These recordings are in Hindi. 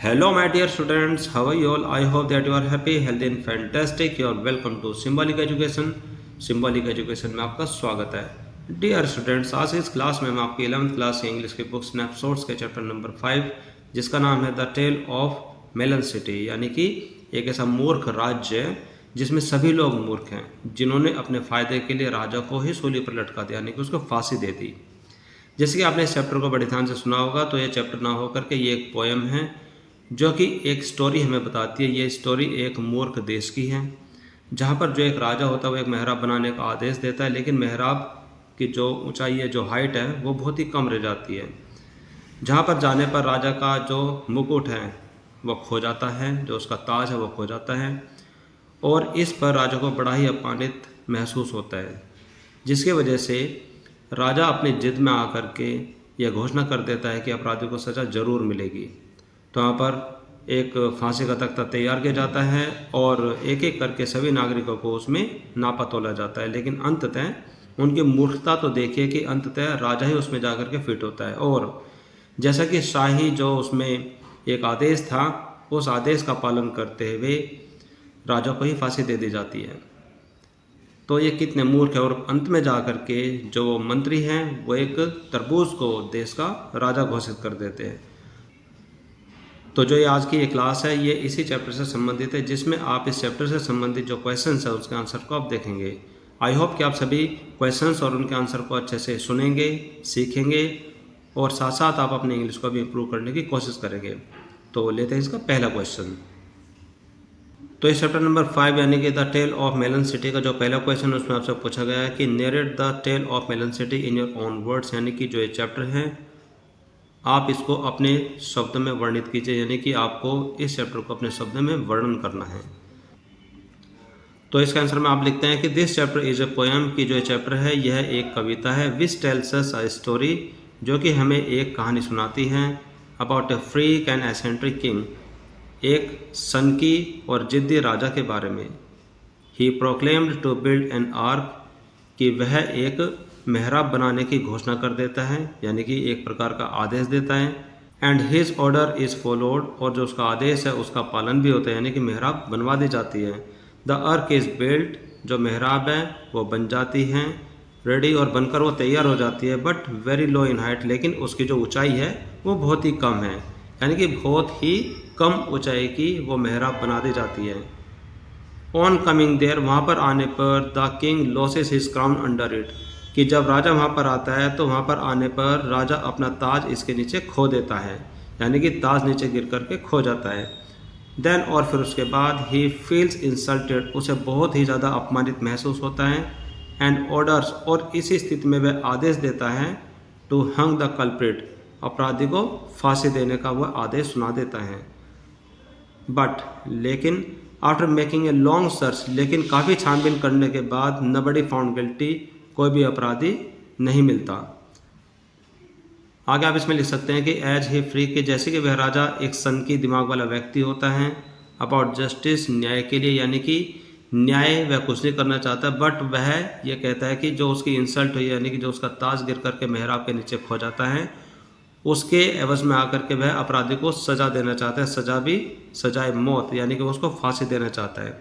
Hello, my dear students. How are you all? I hope that you are happy, healthy, and fantastic. You are welcome to Symbolic Education. Symbolic Education में आपका स्वागत है. डियर स्टूडेंट्स, आज इस क्लास में मैं आपकी 11th क्लास की इंग्लिश की बुक स्नैपशॉट्स के चैप्टर नंबर 5 जिसका नाम है the tale of Melon city, यानी कि एक ऐसा मूर्ख राज्य है जिसमें सभी लोग मूर्ख हैं, जिन्होंने अपने फ़ायदे के लिए राजा को ही सूली पर लटका दिया, यानी कि उसको फांसी दे दी. जैसे कि आपने इस चैप्टर को बड़े ध्यान से सुना होगा, तो ये चैप्टर ना होकर के ये एक पोएम है जो कि एक स्टोरी हमें बताती है. ये स्टोरी एक मूर्ख देश की है जहाँ पर जो एक राजा होता है वो एक मेहराब बनाने का आदेश देता है, लेकिन मेहराब की जो ऊंचाई है, जो हाइट है, वो बहुत ही कम रह जाती है. जहाँ पर जाने पर राजा का जो मुकुट है वो खो जाता है, जो उसका ताज है वो खो जाता है, और इस पर राजा को बड़ा ही अपमानित महसूस होता है, जिसकी वजह से राजा अपनी जिद में आकर के यह घोषणा कर देता है कि अपराधी को सज़ा ज़रूर मिलेगी. तो यहाँ पर एक फांसी का तख्ता तैयार किया जाता है और एक एक करके सभी नागरिकों को उसमें नापा तोला जाता है, लेकिन अंततः उनकी मूर्खता तो देखिए कि अंततः राजा ही उसमें जाकर के फिट होता है. और जैसा कि शाही जो उसमें एक आदेश था, उस आदेश का पालन करते हुए राजा को ही फांसी दे दी जाती है. तो ये कितने मूर्ख है. और अंत में जाकर के जो मंत्री हैं वो एक तरबूज को देश का राजा घोषित कर देते हैं. तो जो ये आज की ये क्लास है ये इसी चैप्टर से संबंधित है, जिसमें आप इस चैप्टर से संबंधित जो क्वेश्चंस है उसके आंसर को आप देखेंगे. आई होप कि आप सभी क्वेश्चंस और उनके आंसर को अच्छे से सुनेंगे, सीखेंगे और साथ साथ आप अपनी इंग्लिश को भी इम्प्रूव करने की कोशिश करेंगे. तो लेते हैं इसका पहला क्वेश्चन. तो इस चैप्टर नंबर 5 यानी कि the tale of Melon City का जो पहला क्वेश्चन है उसमें आपसे पूछा गया है कि narrate the tale of Melon City in your own words, यानी कि जो ये चैप्टर है आप इसको अपने शब्द में वर्णित कीजिए, यानी कि आपको इस चैप्टर को अपने शब्द में वर्णन करना है. तो इसका आंसर में आप लिखते हैं कि this chapter is a poem, की जो चैप्टर है यह एक कविता है, which tells us a story, जो कि हमें एक कहानी सुनाती है, about a freak and eccentric king, एक सनकी और जिद्दी राजा के बारे में. He proclaimed to build an ark, कि वह एक मेहराब बनाने की घोषणा कर देता है, यानी कि एक प्रकार का आदेश देता है. And his order is followed, और जो उसका आदेश है उसका पालन भी होता है, यानी कि मेहराब बनवा दी जाती है. द अर्क इज़ बिल्ट, जो मेहराब है वो बन जाती है, रेडी, और बनकर वो तैयार हो जाती है, but very low in height, लेकिन उसकी जो ऊंचाई है वो बहुत ही कम है, यानी कि बहुत ही कम ऊंचाई की वो मेहराब बना दी जाती है. ऑन कमिंग देयर, वहाँ पर आने पर, the king losses his crown under it, कि जब राजा वहाँ पर आता है तो वहाँ पर आने पर राजा अपना ताज इसके नीचे खो देता है, यानी कि ताज नीचे गिर करके खो जाता है. देन, और फिर उसके बाद, ही फील्स इंसल्टेड, उसे बहुत ही ज़्यादा अपमानित महसूस होता है. एंड ऑर्डर्स, और इसी स्थिति में वह आदेश देता है, टू हंग द कल्प्रिट, अपराधी को फांसी देने का वह आदेश सुना देता है. बट, लेकिन, after making a long search, लेकिन काफ़ी छानबीन करने के बाद, नबडी फाउंड गिल्टी, कोई भी अपराधी नहीं मिलता. आगे आप इसमें लिख सकते हैं कि एज ही फ्री, के जैसे कि वह राजा एक सनकी दिमाग वाला व्यक्ति होता है, अबाउट जस्टिस, न्याय के लिए, यानी कि न्याय वह कुछ नहीं करना चाहता, बट वह यह कहता है कि जो उसकी इंसल्ट हुई, यानी कि जो उसका ताज गिर करके मेहराब के नीचे खो जाता है, उसके एवज में आकर के वह अपराधी को सज़ा देना चाहता है, सज़ा भी सजाए मौत, यानी कि उसको फांसी देना चाहता है.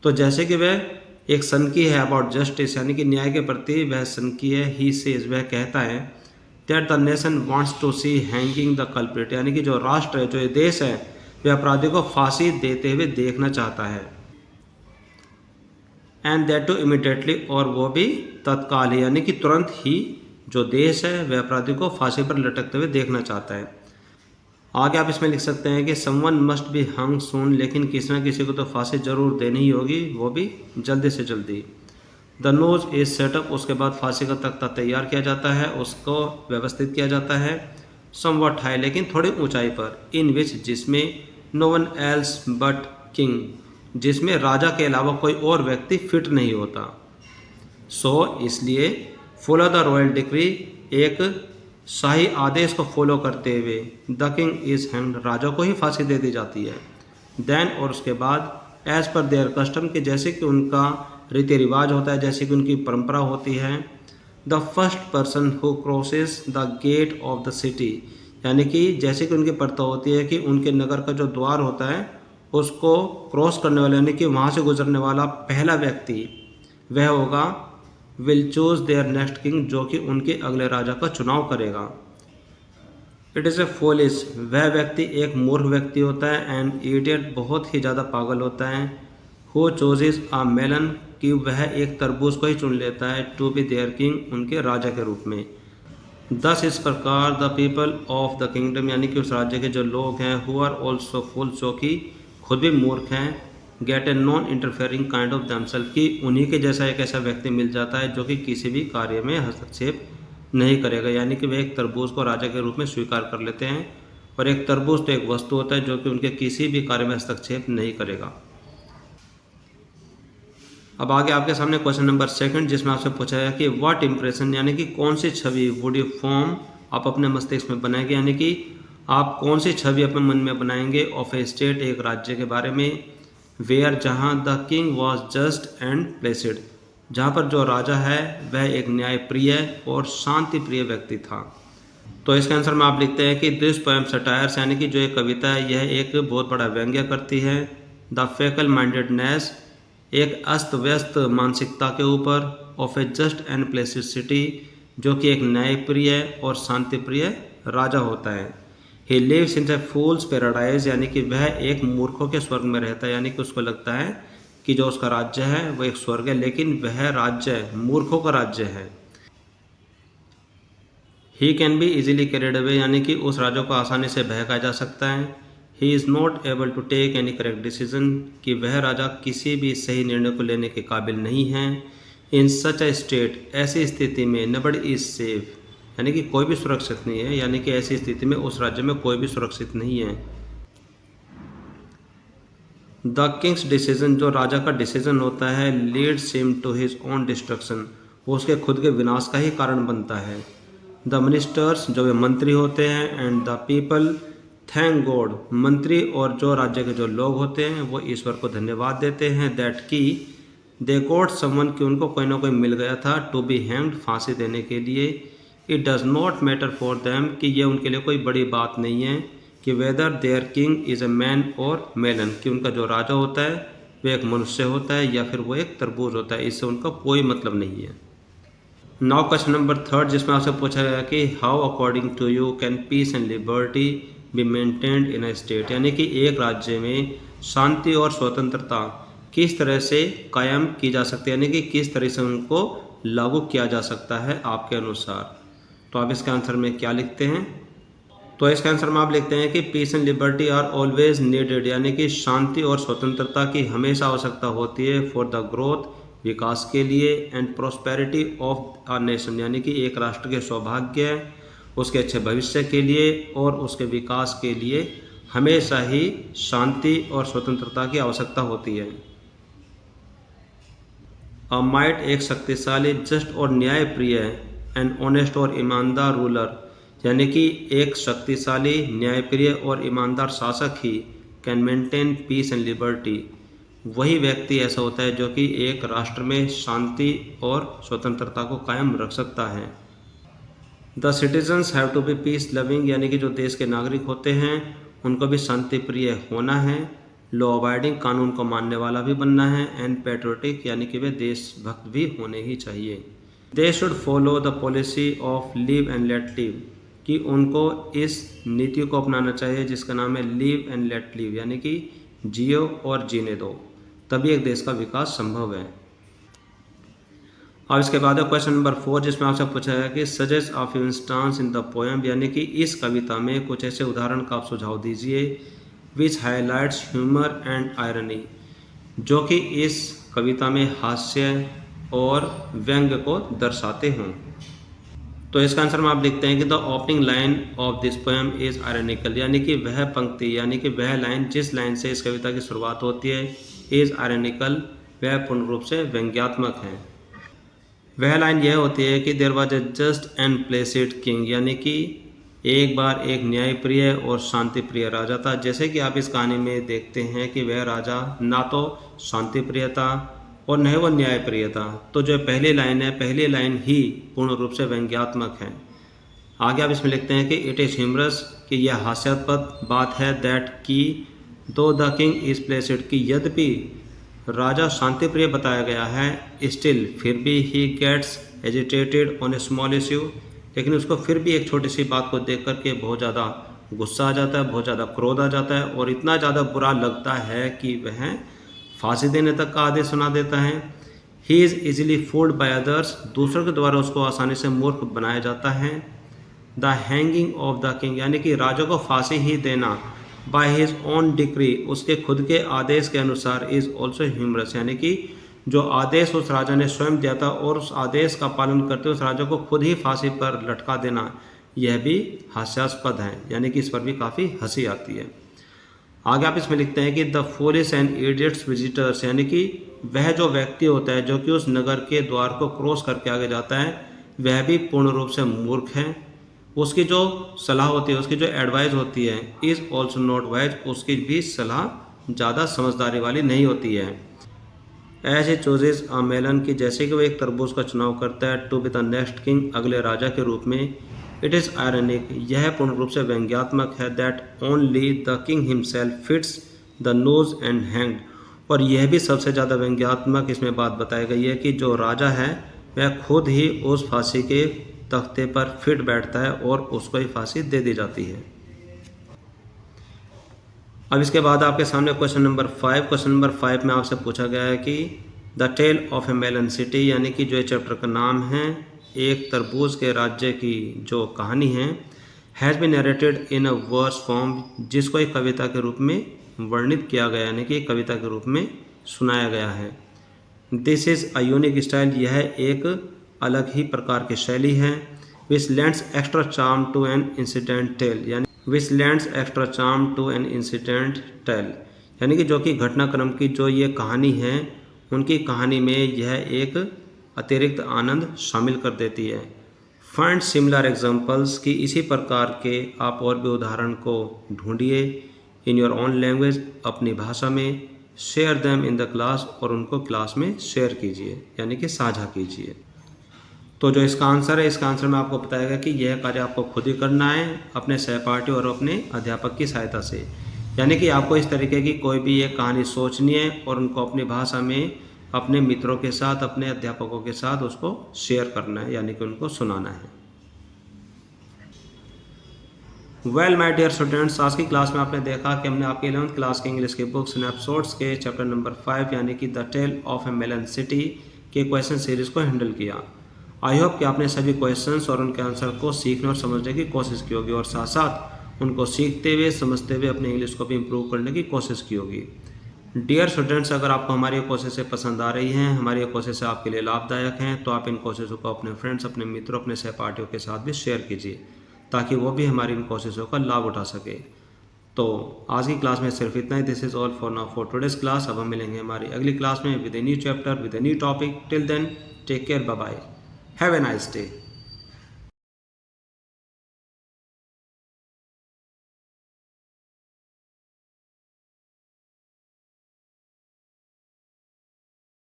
तो जैसे कि वह एक सनकी है, अबाउट जस्टिस, यानी कि न्याय के प्रति वह सनकी है, ही सेज, वह कहता है, that the nation wants to see hanging the culprit, यानी कि जो राष्ट्र है, जो ये देश है, वह अपराधी को फांसी देते हुए देखना चाहता है. एंड दैट टू इमीडिएटली, और वो भी तत्काल ही, यानी कि तुरंत ही जो देश है वह अपराधी को फांसी पर लटकते हुए देखना चाहता है. आगे आप इसमें लिख सकते हैं कि समवन मस्ट बी हंग सून, लेकिन किसी न किसी को तो फांसी जरूर देनी ही होगी, वो भी जल्दी से जल्दी. द नोज इज सेटअप, उसके बाद फांसी का तख्ता तैयार किया जाता है, उसको व्यवस्थित किया जाता है, समवट हाई, लेकिन थोड़ी ऊंचाई पर, इन विच, जिसमें, no one else but king, जिसमें राजा के अलावा कोई और व्यक्ति फिट नहीं होता. सो इसलिए, फॉलो द रॉयल डिक्री, एक शाही आदेश को फॉलो करते हुए, द किंग इज हैंग्ड, राजा को ही फांसी दे दी जाती है. देन, और उसके बाद, एज पर देयर कस्टम, के जैसे कि उनका रीति रिवाज होता है, जैसे कि उनकी परंपरा होती है, the first person who crosses the gate of the city, यानी कि जैसे कि उनकी प्रथा होती है कि उनके नगर का जो द्वार होता है उसको क्रॉस करने वाला यानी कि वहाँ से गुजरने वाला पहला व्यक्ति वह होगा will choose there next king, जो कि उनके अगले राजा का चुनाव करेगा। इट इज़ ए फॉलिश, वह व्यक्ति एक मूर्ख व्यक्ति होता है। एंड इडियट, बहुत ही ज़्यादा पागल होता है। हु चोजेज अ मेलन, कि वह एक तरबूज को ही चुन लेता है टू बी देयर किंग, उनके राजा के रूप में। दस इस प्रकार the people of the kingdom, यानी कि उस राज्य के जो लोग हैं, हु आर ऑल्सो फुल, जो कि खुद भी मूर्ख हैं, gate a non interfering kind of themself, कि उन्हीं के जैसा एक ऐसा व्यक्ति मिल जाता है जो कि किसी भी कार्य में हस्तक्षेप नहीं करेगा। यानी कि वे एक तरबूज को राजा के रूप में स्वीकार कर लेते हैं, और एक तरबूज तो एक वस्तु होता है जो कि उनके किसी भी कार्य में हस्तक्षेप नहीं करेगा। अब आगे आपके सामने क्वेश्चन नंबर 2 जिसमें आपसे पूछा है कि व्हाट इंप्रेशन, यानी कि कौन सी छवि वुड यू फॉर्म, आप अपने मस्तिष्क में बनाएंगे, यानी कि आप कौन सी छवि अपने मन में बनाएंगे ऑफ ए स्टेट, एक राज्य के बारे में, वेयर, जहाँ the king was just and Placid, जहाँ पर जो राजा है वह एक न्यायप्रिय और शांति प्रिय व्यक्ति था। तो इसके आंसर में आप लिखते हैं कि दिस पोएम सटायर्स, यानी कि जो एक कविता है यह एक बहुत बड़ा व्यंग्य करती है द फेकल माइंडेडनेस, एक अस्त व्यस्त मानसिकता के ऊपर, of A just and Placid city, जो कि एक न्यायप्रिय और शांतिप्रिय राजा होता है। He lives in A fools paradise, यानी कि वह एक मूर्खों के स्वर्ग में रहता है, यानी कि उसको लगता है कि जो उसका राज्य है वो एक स्वर्ग है, लेकिन वह राज्य मूर्खों का राज्य है। He can be easily carried away, यानी कि उस राजा को आसानी से बहकाया जा सकता है। He is not able to take any correct decision, कि वह राजा किसी भी सही निर्णय को लेने के काबिल नहीं है। इन सच ए स्टेट, ऐसी स्थिति में, नबडी इज सेफ, यानी कि कोई भी सुरक्षित नहीं है, यानी कि ऐसी स्थिति में उस राज्य में कोई भी सुरक्षित नहीं है। द किंग्स डिसीजन, जो राजा का डिसीजन होता है, leads him to his own destruction, वो उसके खुद के विनाश का ही कारण बनता है। द मिनिस्टर्स, जो वे मंत्री होते हैं, and the people thank God, मंत्री और जो राज्य के जो लोग होते हैं वो ईश्वर को धन्यवाद देते हैं, दैट की दे गॉट समवन, कि उनको कोई ना कोई मिल गया था, टू बी हैंग्ड, फांसी देने के लिए। It does not matter for them, कि ये उनके लिए कोई बड़ी बात नहीं है कि whether their king is a man और मेलन, कि उनका जो राजा होता है वह एक मनुष्य होता है या फिर वो एक तरबूज होता है, इससे उनका कोई मतलब नहीं है। नाउ क्वेश्चन नंबर 3 जिसमें आपसे पूछा गया कि how according to you can peace and liberty be maintained in a state, यानी कि एक राज्य में शांति और स्वतंत्रता किस तरह से कायम की जा सकती है, यानी कि किस तरह से उनको लागू किया जा सकता है आपके अनुसार। तो आप इसके आंसर में क्या लिखते हैं? तो इसके आंसर में आप लिखते हैं कि peace and liberty are always needed, यानी कि शांति और स्वतंत्रता की हमेशा आवश्यकता होती है फॉर द ग्रोथ, विकास के लिए, and prosperity of a nation, यानी कि एक राष्ट्र के सौभाग्य, उसके अच्छे भविष्य के लिए और उसके विकास के लिए हमेशा ही शांति और स्वतंत्रता की आवश्यकता होती है। अ माइट, एक शक्तिशाली, जस्ट और न्यायप्रिय, एंड ऑनेस्ट और ईमानदार रूलर, यानी कि एक शक्तिशाली, न्यायप्रिय और ईमानदार शासक he can maintain piece and liberty, वही व्यक्ति ऐसा होता है जो कि एक राष्ट्र में शांति और स्वतंत्रता को कायम रख सकता है। The citizens have to be peace loving, यानी कि जो देश के नागरिक होते हैं उनको भी शांति प्रिय होना है, लॉ अबाइडिंग, कानून को मानने वाला भी बनना है, एंड पैट्रियोटिक, यानी कि वे देशभक्त भी होने ही चाहिए। They should follow the policy of live and let live, कि उनको इस नीति को अपनाना चाहिए जिसका नाम है लिव एंड लेट लिव, यानी कि जियो और जीने दो, तभी एक देश का विकास संभव है। अब इसके बाद है क्वेश्चन नंबर 4 जिसमें आपसे पूछा है कि suggest of instance in the poem, यानी कि इस कविता में कुछ ऐसे उदाहरण का आप सुझाव दीजिए विच हाईलाइट्स ह्यूमर एंड आयरनी, जो कि इस कविता में हास्य और व्यंग्य को दर्शाते हों। तो इसका आंसर में आप लिखते हैं कि the opening line of this poem is ironical, यानी कि वह पंक्ति, यानी कि वह लाइन जिस लाइन से इस कविता की शुरुआत होती है, इज आयरनिकल, वह पूर्ण रूप से व्यंग्यात्मक है। वह लाइन यह होती है कि there was a just and placid king, यानी कि एक बार एक न्यायप्रिय और शांतिप्रिय राजा था। जैसे कि आप इस कहानी में देखते हैं कि वह राजा ना तो शांतिप्रिय था और न ही वह न्यायप्रिय था। तो जो पहली लाइन है, पहली लाइन ही पूर्ण रूप से व्यंग्यात्मक है। आगे आप इसमें लिखते हैं कि इट इज़ ह्यूमरस, कि यह हास्यास्पद बात है, दैट की दो द किंग इज प्लेसिड, कि यद्यपि राजा शांतिप्रिय बताया गया है, स्टिल फिर भी he gets agitated on a small issue, लेकिन उसको फिर भी एक छोटी सी बात को देख करके बहुत ज़्यादा गुस्सा आ जाता है, बहुत ज़्यादा क्रोध आ जाता है और इतना ज़्यादा बुरा लगता है कि वह फांसी देने तक का आदेश सुना देता है। He is easily fooled by others, दूसरों के द्वारा उसको आसानी से मूर्ख बनाया जाता है। The hanging of the king, यानी कि राजा को फांसी ही देना, बाय हिज ओन डिक्री, उसके खुद के आदेश के अनुसार, इज ऑल्सो ह्यूमरस, यानी कि जो आदेश उस राजा ने स्वयं दिया था और उस आदेश का पालन करते हुए उस राजा को खुद ही फांसी पर लटका देना, यह भी हास्यास्पद है, यानी कि इस पर भी काफ़ी हंसी आती है। आगे आप इसमें लिखते हैं कि the foolish and idiots visitors, यानी कि वह जो व्यक्ति होता है जो कि उस नगर के द्वार को क्रॉस करके आगे जाता है, वह भी पूर्ण रूप से मूर्ख है। उसकी जो सलाह होती है, उसकी जो एडवाइस होती है, इज़ ऑल्सो नॉट वाइज, उसकी भी सलाह ज़्यादा समझदारी वाली नहीं होती है। As a chooses a melon, की जैसे कि वो एक तरबूज का चुनाव करता है, to be the next king, अगले राजा के रूप में। इट इज़ आयरनिक, यह पूर्ण रूप से व्यंग्यात्मक है, that only the king himself fits the nose and hand, और यह भी सबसे ज़्यादा व्यंग्यात्मक इसमें बात बताई गई है कि जो राजा है वह खुद ही उस फांसी के तख्ते पर फिट बैठता है और उसको ही फांसी दे दी जाती है। अब इसके बाद आपके सामने क्वेश्चन नंबर 5, क्वेश्चन नंबर 5 में आपसे पूछा गया है कि the tale of a melon city, यानी कि जो चैप्टर का नाम है, एक तरबूज के राज्य की जो कहानी है, has been narrated in a verse form, जिसको एक कविता के रूप में वर्णित किया गया, यानी कि कविता के रूप में सुनाया गया है। This is a unique style, यह एक अलग ही प्रकार की शैली है। Which lends extra charm to an incident tale, यानी which lends extra charm to an incident tale, यानी कि जो कि घटनाक्रम की जो ये कहानी है, उनकी कहानी में यह एक अतिरिक्त आनंद शामिल कर देती है। फाइंड सिमिलर एग्जाम्पल्स, की इसी प्रकार के आप और भी उदाहरण को ढूंढिए इन योर ओन लैंग्वेज, अपनी भाषा में। Share them in the class, और उनको क्लास में शेयर कीजिए, यानी कि साझा कीजिए। तो जो इसका आंसर है, इसका आंसर में आपको बताएगा कि यह कार्य आपको खुद ही करना है अपने सहपाठी और अपने अध्यापक की सहायता से, यानी कि आपको इस तरीके की कोई भी एक कहानी सोचनी है और उनको अपनी भाषा में अपने मित्रों के साथ, अपने अध्यापकों के साथ उसको शेयर करना है, यानी कि उनको सुनाना है। वेल माय डियर स्टूडेंट्स, आज की क्लास में आपने देखा कि हमने आपकी 11th क्लास के इंग्लिश की बुक स्नैपशॉट्स के चैप्टर नंबर 5, यानी कि the tale of a melon City के क्वेश्चन सीरीज को हैंडल किया। आई होप कि आपने सभी क्वेश्चंस और उनके आंसर को सीखने और समझने की कोशिश की होगी और साथ साथ उनको सीखते हुए, समझते हुए अपने इंग्लिश को भी इम्प्रूव करने की कोशिश की होगी। डियर स्टूडेंट्स, अगर आपको हमारी ये कोशिशें पसंद आ रही हैं, हमारी ये कोशिशें आपके लिए लाभदायक हैं, तो आप इन कोशिशों को अपने फ्रेंड्स, अपने मित्रों, अपने सहपाठियों के साथ भी शेयर कीजिए ताकि वो भी हमारी इन कोशिशों का लाभ उठा सके। तो आज की क्लास में सिर्फ इतना ही। This is all for now for today's class. अब हम मिलेंगे हमारी अगली क्लास में with a new chapter, with a new topic. Till then take care, bye bye, have a nice day.